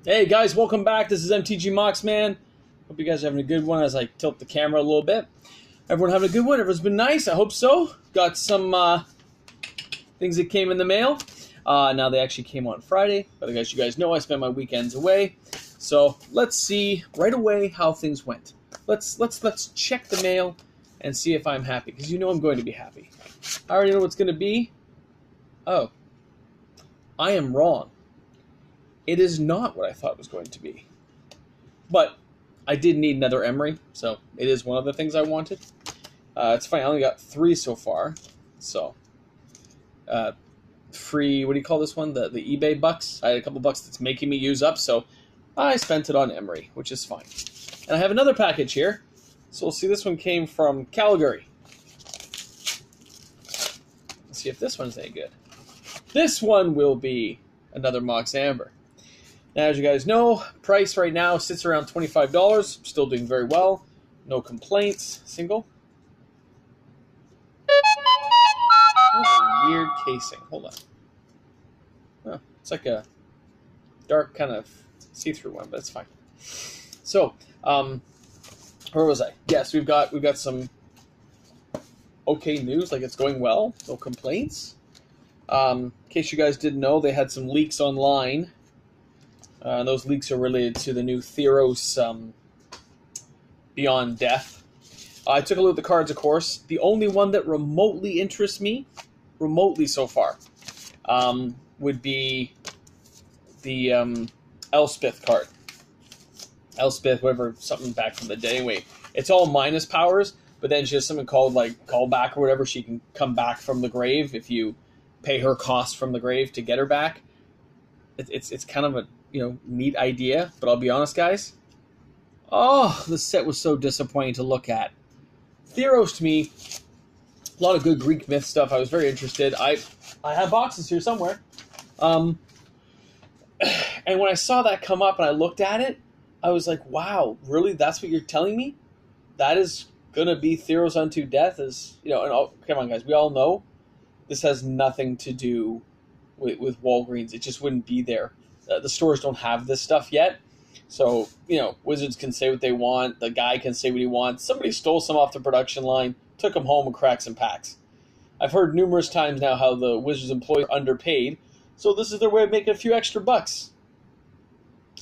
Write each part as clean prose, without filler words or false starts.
Hey guys, welcome back. This is MTG Moxman. Hope you guys are having a good one as I tilt the camera a little bit. Everyone having a good one? Everyone's been nice? I hope so. Got some things that came in the mail. Now they actually came on Friday, but as you guys know, I spend my weekends away. So let's see right away how things went. Let's check the mail and see if I'm happy, because you know I'm going to be happy. I already know what's going to be. Oh, I am wrong. It is not what I thought it was going to be. But I did need another Emery, so it is one of the things I wanted. It's funny, I only got 3 so far. So, free, what do you call this one? The eBay bucks. I had a couple bucks that's making me use up, so I spent it on Emery, which is fine. And I have another package here. So we'll see, this one came from Calgary. Let's see if this one's any good. This one will be another Mox Amber. Now, as you guys know, price right now sits around $25. Still doing very well. No complaints. Single. Weird casing. Hold on. Oh, it's like a dark kind of see-through one, but it's fine. So, where was I? Yes, we've got some okay news. Like, it's going well. No complaints. In case you guys didn't know, they had some leaks online. Those leaks are related to the new Theros Beyond Death. I took a look at the cards, of course. The only one that remotely interests me, remotely so far, would be the Elspeth card. Elspeth, whatever, something back from the day. Anyway, it's all minus powers, but then she has something called, like, callback or whatever. She can come back from the grave if you pay her cost from the grave to get her back. It's kind of a neat idea, but I'll be honest, guys. Oh, the set was so disappointing to look at. Theros, to me, a lot of good Greek myth stuff. I was very interested. I have boxes here somewhere. And when I saw that come up and I looked at it, I was like, wow, really? That's what you're telling me? That is going to be Theros Unto Death? Come on, guys. We all know this has nothing to do with Walgreens. It just wouldn't be there. The stores don't have this stuff yet. So, Wizards can say what they want. The guy can say what he wants. Somebody stole some off the production line, took them home and cracked some packs. I've heard numerous times now how the Wizards employees are underpaid. So this is their way of making a few extra bucks.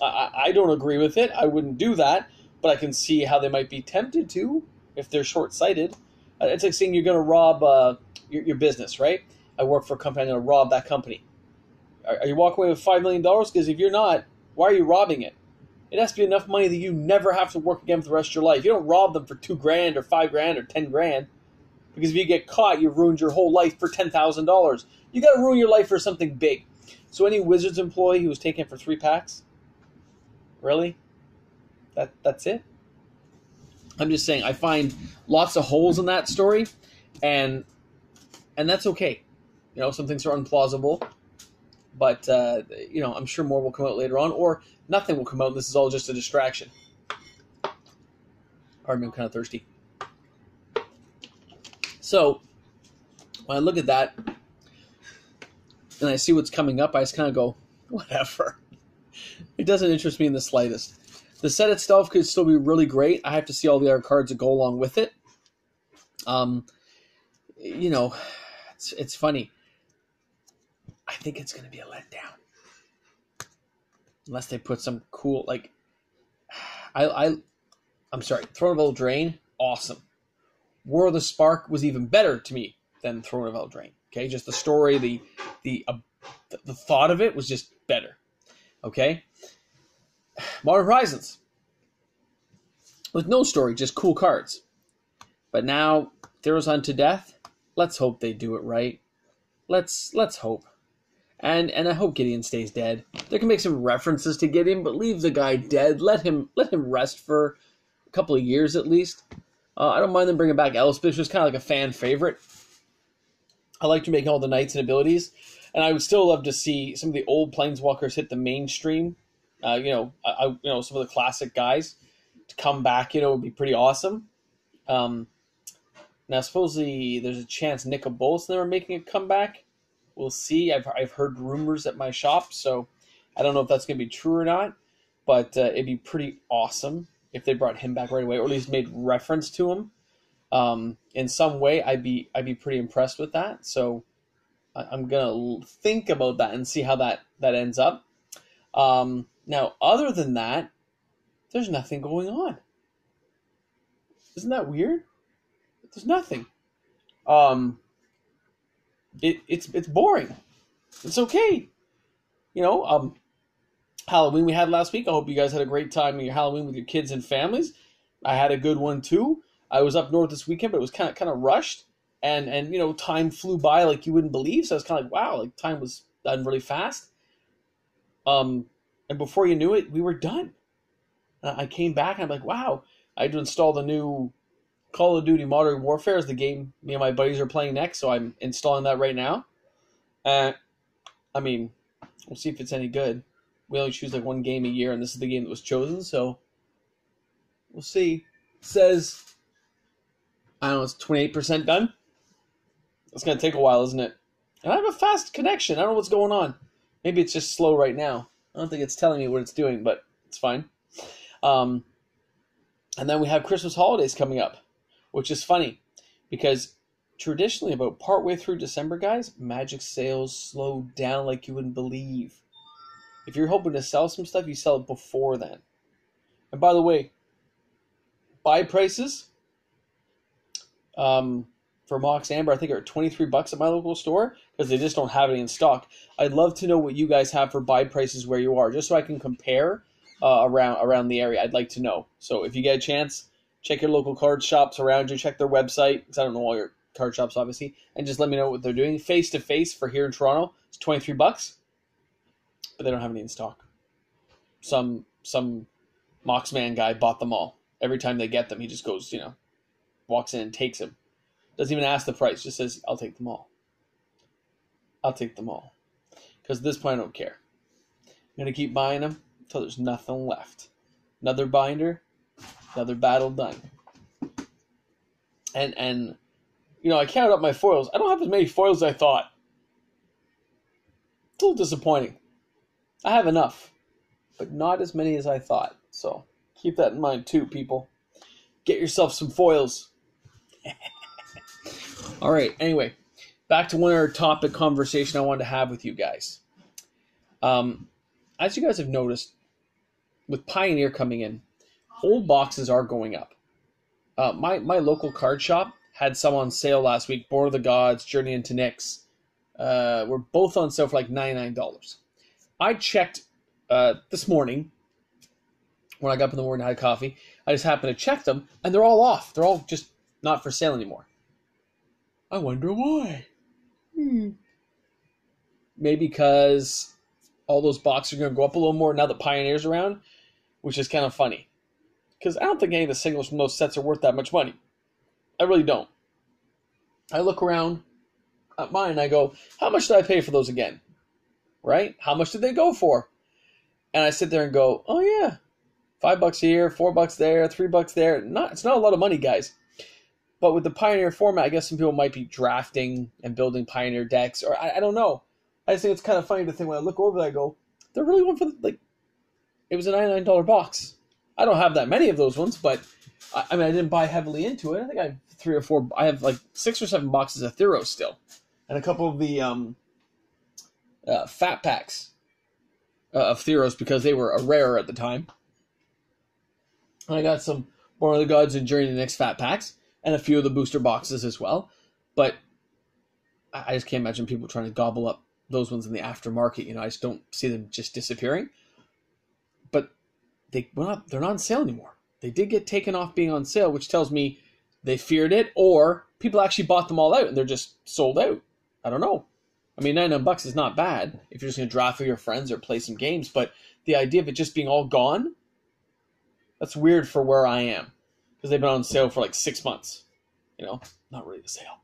I don't agree with it. I wouldn't do that. But I can see how they might be tempted to if they're short-sighted. It's like saying you're going to rob your business, right? I work for a company. I'm going to rob that company. Are you walking away with $5 million? Because if you're not, why are you robbing it? It has to be enough money that you never have to work again for the rest of your life. You don't rob them for $2,000 or $5,000 or $10,000. Because if you get caught, you've ruined your whole life for $10,000. You got to ruin your life for something big. So any Wizards employee who was taken for 3 packs? Really? That's it? I'm just saying, I find lots of holes in that story, and that's okay. Some things are implausible. But, I'm sure more will come out later on, or nothing will come out, and this is all just a distraction. Pardon me, I'm kind of thirsty. So, when I look at that, and I see what's coming up, I just kind of go, whatever. It doesn't interest me in the slightest. The set itself could still be really great. I have to see all the other cards that go along with it. It's funny. I think it's going to be a letdown. Unless they put some cool, like, I'm sorry, Throne of Eldraine, awesome. War of the Spark was even better to me than Throne of Eldraine. Okay, just the story, the thought of it was just better. Okay? Modern Horizons. With no story, just cool cards. But now, Theros Unto Death, let's hope they do it right. Let's hope. And I hope Gideon stays dead. They can make some references to Gideon, but leave the guy dead. Let him rest for a couple of years at least. I don't mind them bringing back Elspeth, which is kind of like a fan favorite. I like to make all the knights and abilities, and I would still love to see some of the old Planeswalkers hit the mainstream. Some of the classic guys to come back. Would be pretty awesome. Now supposedly there's a chance Nicol Bolas are making a comeback. We'll see. I've heard rumors at my shop, so I don't know if that's going to be true or not. but it'd be pretty awesome if they brought him back right away, or at least made reference to him in some way. I'd be pretty impressed with that. So I'm gonna think about that and see how that ends up. Now, other than that, there's nothing going on. Isn't that weird? There's nothing. It's boring. It's okay. Halloween we had last week. I hope you guys had a great time in your Halloween with your kids and families. I had a good one too. I was up north this weekend, but it was kind of rushed, and time flew by like you wouldn't believe. So I was kind of like, wow, like time was done really fast. And before you knew it, we were done. I came back and I'm like, wow, I had to install the new Call of Duty Modern Warfare is the game me and my buddies are playing next, so I'm installing that right now. I mean, we'll see if it's any good. We only choose like one game a year, and this is the game that was chosen, so we'll see. It says, I don't know, it's 28% done. It's going to take a while, isn't it? And I have a fast connection. I don't know what's going on. Maybe it's just slow right now. I don't think it's telling me what it's doing, but it's fine. And then we have Christmas holidays coming up, which is funny because traditionally about partway through December, guys, Magic sales slow down like you wouldn't believe. If you're hoping to sell some stuff, you sell it before then. And by the way, buy prices for Mox Amber, I think, are $23 at my local store because they just don't have any in stock. I'd love to know what you guys have for buy prices where you are, just so I can compare around the area. I'd like to know. So if you get a chance, check your local card shops around you. Check their website, because I don't know all your card shops, obviously, and just let me know what they're doing. Face to face for here in Toronto, it's $23, but they don't have any in stock. Some Moxman guy bought them all. Every time they get them, he just goes, walks in and takes them. Doesn't even ask the price. Just says, I'll take them all. I'll take them all. Because at this point, I don't care. I'm going to keep buying them until there's nothing left. Another binder, another battle done. And I counted up my foils. I don't have as many foils as I thought. It's a little disappointing. I have enough, but not as many as I thought. So keep that in mind too, people. Get yourself some foils. All right, anyway, back to one other topic conversation I wanted to have with you guys. As you guys have noticed, with Pioneer coming in, old boxes are going up. My local card shop had some on sale last week. Born of the Gods, Journey into Nyx, were both on sale for like $99. I checked this morning when I got up in the morning and had coffee. I just happened to check them, and they're all off. They're all just not for sale anymore. I wonder why. Maybe because all those boxes are going to go up a little more now that Pioneer's around, which is kind of funny. Because I don't think any of the singles from those sets are worth that much money. I really don't. I look around at mine and I go, how much did I pay for those again? Right? How much did they go for? And I sit there and go, oh yeah, $5 here, $4 there, $3 there. It's not a lot of money, guys. But with the Pioneer format, I guess some people might be drafting and building Pioneer decks, or I don't know. I just think it's kind of funny to think when I look over that, I go, they're really one for it was a $99 box. I don't have that many of those ones, but I didn't buy heavily into it. I think I have 3 or 4. I have like 6 or 7 boxes of Theros still, and a couple of the fat packs of Theros because they were a rare at the time. And I got some Born of the Gods and Journey to the Next fat packs, and a few of the booster boxes as well. But I just can't imagine people trying to gobble up those ones in the aftermarket. I just don't see them just disappearing. But they're not on sale anymore. They did get taken off being on sale, which tells me they feared it, or people actually bought them all out and they're just sold out. I don't know. $99 is not bad if you're just going to draft with your friends or play some games, but the idea of it just being all gone, that's weird for where I am. Because they've been on sale for like 6 months. Not really a sale.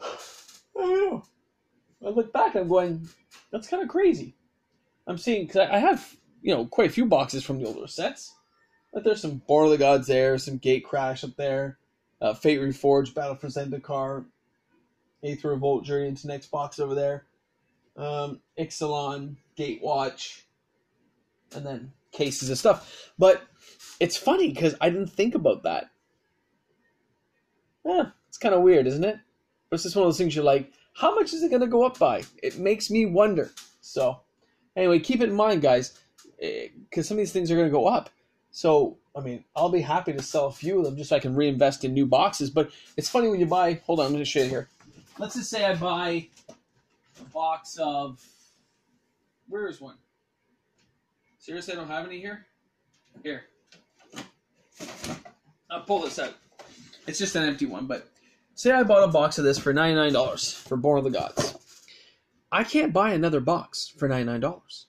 I don't know. I look back and I'm going, that's kind of crazy. I'm seeing, because I have, quite a few boxes from the older sets. But there's some Born of the Gods there, some Gate Crash up there, Fate Reforged, Battle for Zendikar, Aether Revolt, Journey into Next box over there, Ixalan, Gatewatch, and then cases of stuff. But it's funny because I didn't think about that. Yeah, it's kind of weird, isn't it? It's just one of those things you're like, how much is it going to go up by? It makes me wonder. So anyway, keep it in mind, guys, because some of these things are going to go up. So, I mean, I'll be happy to sell a few of them just so I can reinvest in new boxes. But it's funny when you buy, hold on, I'm going to show you here. Let's just say I buy a box of, where is one? Seriously, I don't have any here? Here. I'll pull this out. It's just an empty one, but say I bought a box of this for $99 for Born of the Gods. I can't buy another box for $99.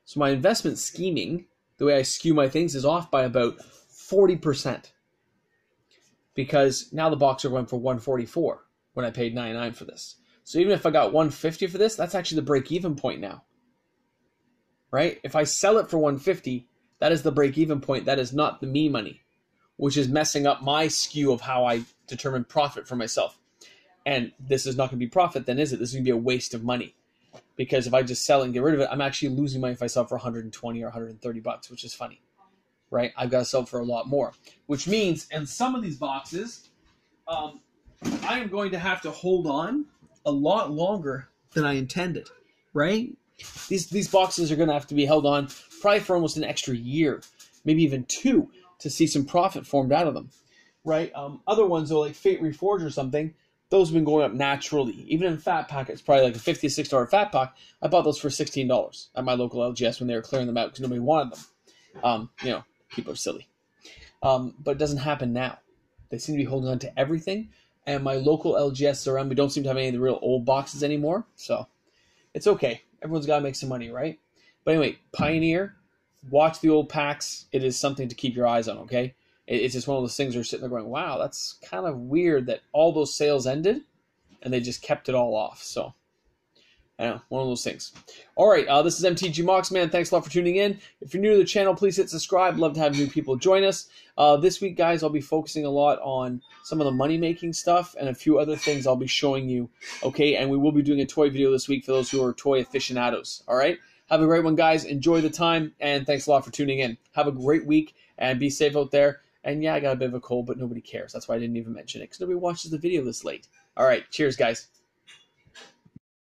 So my investment scheming, the way I skew my things, is off by about 40%. Because now the box are going for $144 when I paid $99 for this. So even if I got $150 for this, that's actually the break-even point now. Right? If I sell it for $150, that is the break-even point. That is not the me money, which is messing up my skew of how I determine profit for myself. And this is not going to be profit, then is it? This is going to be a waste of money. Because if I just sell it and get rid of it, I'm actually losing money if I sell it for 120 or 130 bucks, which is funny. Right? I've got to sell it for a lot more. Which means, in some of these boxes, I am going to have to hold on a lot longer than I intended. Right? These boxes are going to have to be held on probably for almost an extra year, maybe even 2, to see some profit formed out of them, right? Other ones, though, like Fate Reforged or something, those have been going up naturally. Even in fat packets, probably like a $50 or $60 fat pack, I bought those for $16 at my local LGS when they were clearing them out because nobody wanted them. People are silly. But it doesn't happen now. They seem to be holding on to everything, and my local LGS around me don't seem to have any of the real old boxes anymore, so it's okay. Everyone's got to make some money, right? But anyway, Pioneer, watch the old packs. It is something to keep your eyes on, okay? It's just one of those things where you're sitting there going, wow, that's kind of weird that all those sales ended and they just kept it all off. So, I don't know, one of those things. All right, this is MTG Moxman. Thanks a lot for tuning in. If you're new to the channel, please hit subscribe. Love to have new people join us. This week, guys, I'll be focusing a lot on some of the money-making stuff and a few other things I'll be showing you, okay? And we will be doing a toy video this week for those who are toy aficionados, all right? Have a great one, guys. Enjoy the time, and thanks a lot for tuning in. Have a great week, and be safe out there. And yeah, I got a bit of a cold, but nobody cares. That's why I didn't even mention it, because nobody watches the video this late. All right, cheers, guys.